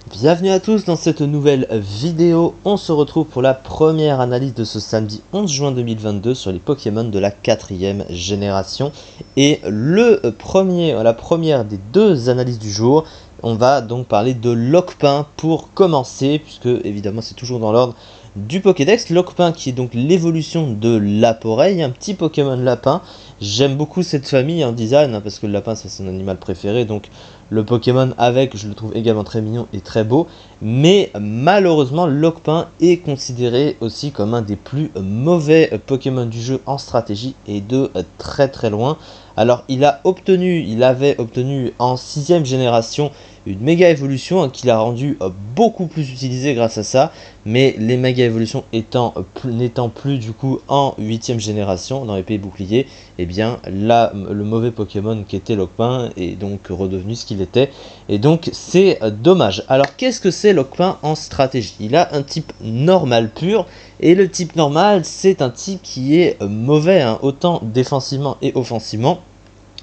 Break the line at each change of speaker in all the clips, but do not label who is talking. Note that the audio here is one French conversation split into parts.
Bienvenue à tous dans cette nouvelle vidéo. On se retrouve pour la première analyse de ce samedi 11 juin 2022 sur les Pokémon de la 4e génération. Et la première des deux analyses du jour, on va donc parler de Lockpin pour commencer, puisque évidemment c'est toujours dans l'ordre du Pokédex. Lockpin qui est donc l'évolution de Laporeille, un petit Pokémon lapin. J'aime beaucoup cette famille en design, parce que le lapin c'est son animal préféré, donc le Pokémon avec, je le trouve également très mignon et très beau, mais malheureusement Lockpin est considéré aussi comme un des plus mauvais Pokémon du jeu en stratégie et de très très loin. Alors il avait obtenu en 6ème génération une méga évolution qui l'a rendu beaucoup plus utilisé grâce à ça, mais les méga évolutions n'étant plus du coup en 8ème génération dans épée et bouclier, et bien là le mauvais Pokémon qui était Lockpin est donc redevenu ce qu'il était, et donc c'est dommage. Alors qu'est-ce que c'est Lockpin en stratégie? Il a un type normal pur, et le type normal c'est un type qui est mauvais, autant défensivement et offensivement,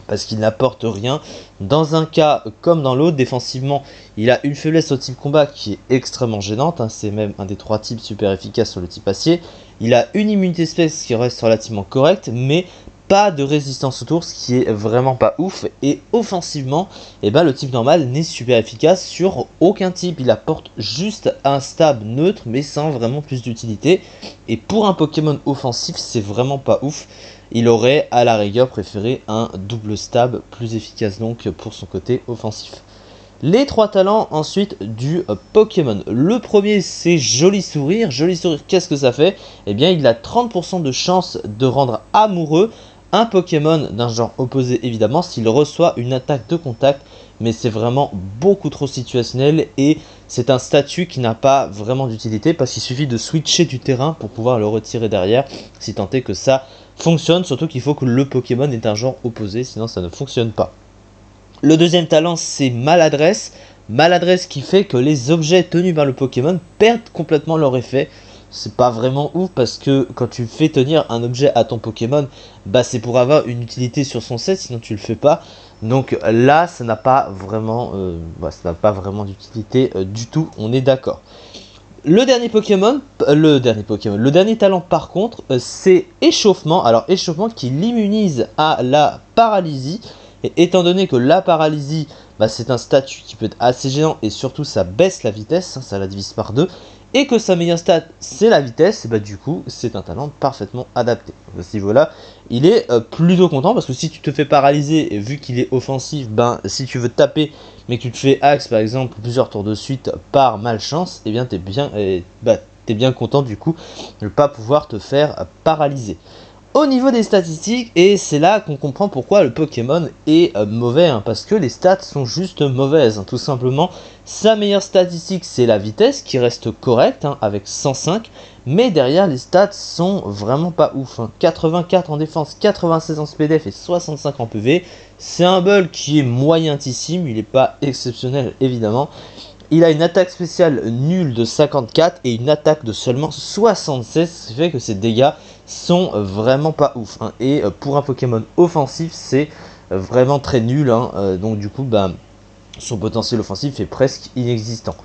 parce qu'il n'apporte rien. Dans un cas comme dans l'autre, défensivement, il a une faiblesse au type combat qui est extrêmement gênante, c'est même un des 3 types super efficaces sur le type acier. Il a une immunité espèce qui reste relativement correcte, mais pas de résistance autour, ce qui est vraiment pas ouf. Et offensivement, le type normal n'est super efficace sur aucun type. Il apporte juste un stab neutre, mais sans vraiment plus d'utilité. Et pour un Pokémon offensif, c'est vraiment pas ouf. Il aurait à la rigueur préféré un double stab plus efficace donc pour son côté offensif. Les 3 talents ensuite du Pokémon. Le premier c'est Joli Sourire. Joli Sourire, qu'est-ce que ça fait? Eh bien il a 30% de chance de rendre amoureux un Pokémon d'un genre opposé évidemment s'il reçoit une attaque de contact, mais c'est vraiment beaucoup trop situationnel et c'est un statut qui n'a pas vraiment d'utilité parce qu'il suffit de switcher du terrain pour pouvoir le retirer derrière, si tant est que ça fonctionne, surtout qu'il faut que le Pokémon ait un genre opposé, sinon ça ne fonctionne pas. Le deuxième talent c'est Maladresse. Maladresse qui fait que les objets tenus par le Pokémon perdent complètement leur effet. C'est pas vraiment ouf parce que quand tu fais tenir un objet à ton Pokémon, c'est pour avoir une utilité sur son set, sinon tu le fais pas. Donc là ça n'a pas vraiment, d'utilité du tout, on est d'accord. Le dernier talent par contre, c'est Échauffement. Alors Échauffement qui l'immunise à la paralysie. Et étant donné que la paralysie, c'est un statut qui peut être assez gênant et surtout ça baisse la vitesse, ça la divise par 2. Et que sa meilleure stat c'est la vitesse, et du coup c'est un talent parfaitement adapté. À ce niveau là, il est plutôt content parce que si tu te fais paralyser et vu qu'il est offensif, si tu veux taper mais que tu te fais axe par exemple plusieurs tours de suite par malchance, et bien t'es bien content du coup de ne pas pouvoir te faire paralyser. Au niveau des statistiques, et c'est là qu'on comprend pourquoi le Pokémon est mauvais, parce que les stats sont juste mauvaises, tout simplement. Sa meilleure statistique c'est la vitesse qui reste correcte avec 105, mais derrière les stats sont vraiment pas ouf. 84 en défense, 96 en SPDF et 65 en PV. C'est un bull qui est moyentissime, il n'est pas exceptionnel évidemment. Il a une attaque spéciale nulle de 54 et une attaque de seulement 76, ce qui fait que ses dégâts sont vraiment pas ouf. Et pour un Pokémon offensif, c'est vraiment très nul. Donc du coup, son potentiel offensif est presque inexistant.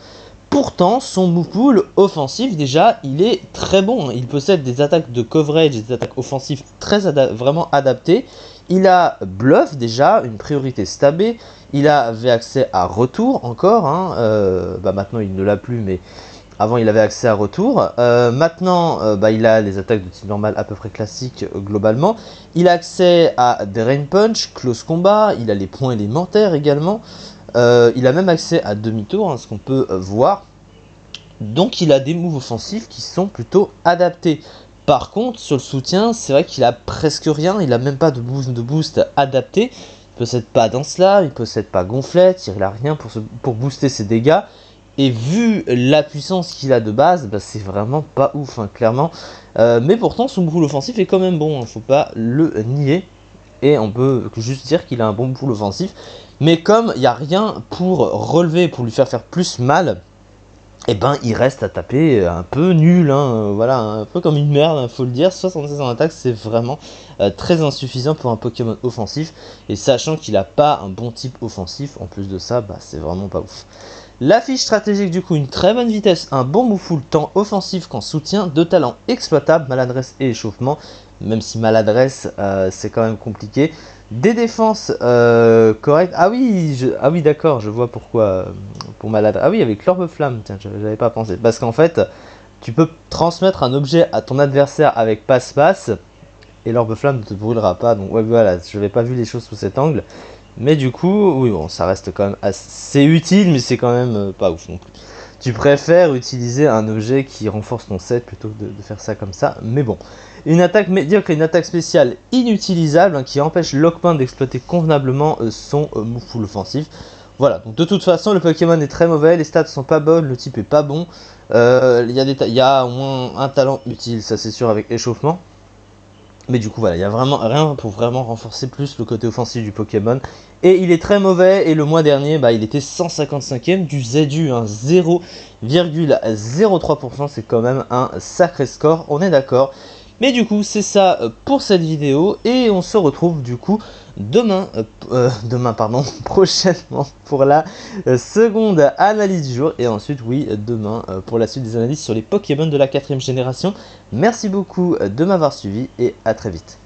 Pourtant, son move pool offensif, déjà, il est très bon. Il possède des attaques de coverage et des attaques offensives vraiment adaptées. Il a Bluff, déjà, une priorité stabée. Il avait accès à Retour, encore. Maintenant, il ne l'a plus, mais avant, il avait accès à Retour. Maintenant, il a les attaques de type normal à peu près classiques, globalement. Il a accès à Drain Punch, Close Combat. Il a les points élémentaires également. Il a même accès à demi-tour, ce qu'on peut voir. Donc il a des moves offensifs qui sont plutôt adaptés. Par contre, sur le soutien, c'est vrai qu'il a presque rien. Il a même pas de boost adapté. Il possède pas Dansla, il possède pas Gonflette, il a rien pour booster ses dégâts. Et vu la puissance qu'il a de base, c'est vraiment pas ouf, clairement. Mais pourtant, son pool offensif est quand même bon, faut pas le nier. Et on peut juste dire qu'il a un bon pool offensif. Mais comme il n'y a rien pour relever, pour lui faire plus mal, il reste à taper un peu nul, voilà, un peu comme une merde, faut le dire. 76 en attaque, c'est vraiment très insuffisant pour un Pokémon offensif. Et sachant qu'il n'a pas un bon type offensif, en plus de ça, c'est vraiment pas ouf. La fiche stratégique du coup, une très bonne vitesse, un bon move full tant offensif qu'en soutien, de talent exploitable, maladresse et échauffement, même si maladresse c'est quand même compliqué. Des défenses correctes. Ah oui d'accord, je vois pourquoi pour maladresse. Ah oui, avec l'orbe flamme, tiens, j'avais pas pensé. Parce qu'en fait, tu peux transmettre un objet à ton adversaire avec passe-passe et l'orbe flamme ne te brûlera pas. Donc ouais, voilà, je n'avais pas vu les choses sous cet angle. Mais du coup, oui, bon, ça reste quand même assez utile, mais c'est quand même pas ouf non plus. Tu préfères utiliser un objet qui renforce ton set plutôt que de faire ça comme ça. Mais bon, une attaque médiocre et une attaque spéciale inutilisable qui empêche Lockman d'exploiter convenablement son move full offensif. Voilà, donc de toute façon, le Pokémon est très mauvais, les stats sont pas bonnes, le type est pas bon. Il y a au moins un talent utile, ça c'est sûr, avec échauffement. Mais du coup voilà, il n'y a vraiment rien pour vraiment renforcer plus le côté offensif du Pokémon. Et il est très mauvais, et le mois dernier, il était 155ème du ZU, 0,03%, c'est quand même un sacré score, on est d'accord. Mais du coup, c'est ça pour cette vidéo, et on se retrouve du coup demain, prochainement pour la seconde analyse du jour, et ensuite, oui, demain pour la suite des analyses sur les Pokémon de la 4ème génération. Merci beaucoup de m'avoir suivi, et à très vite.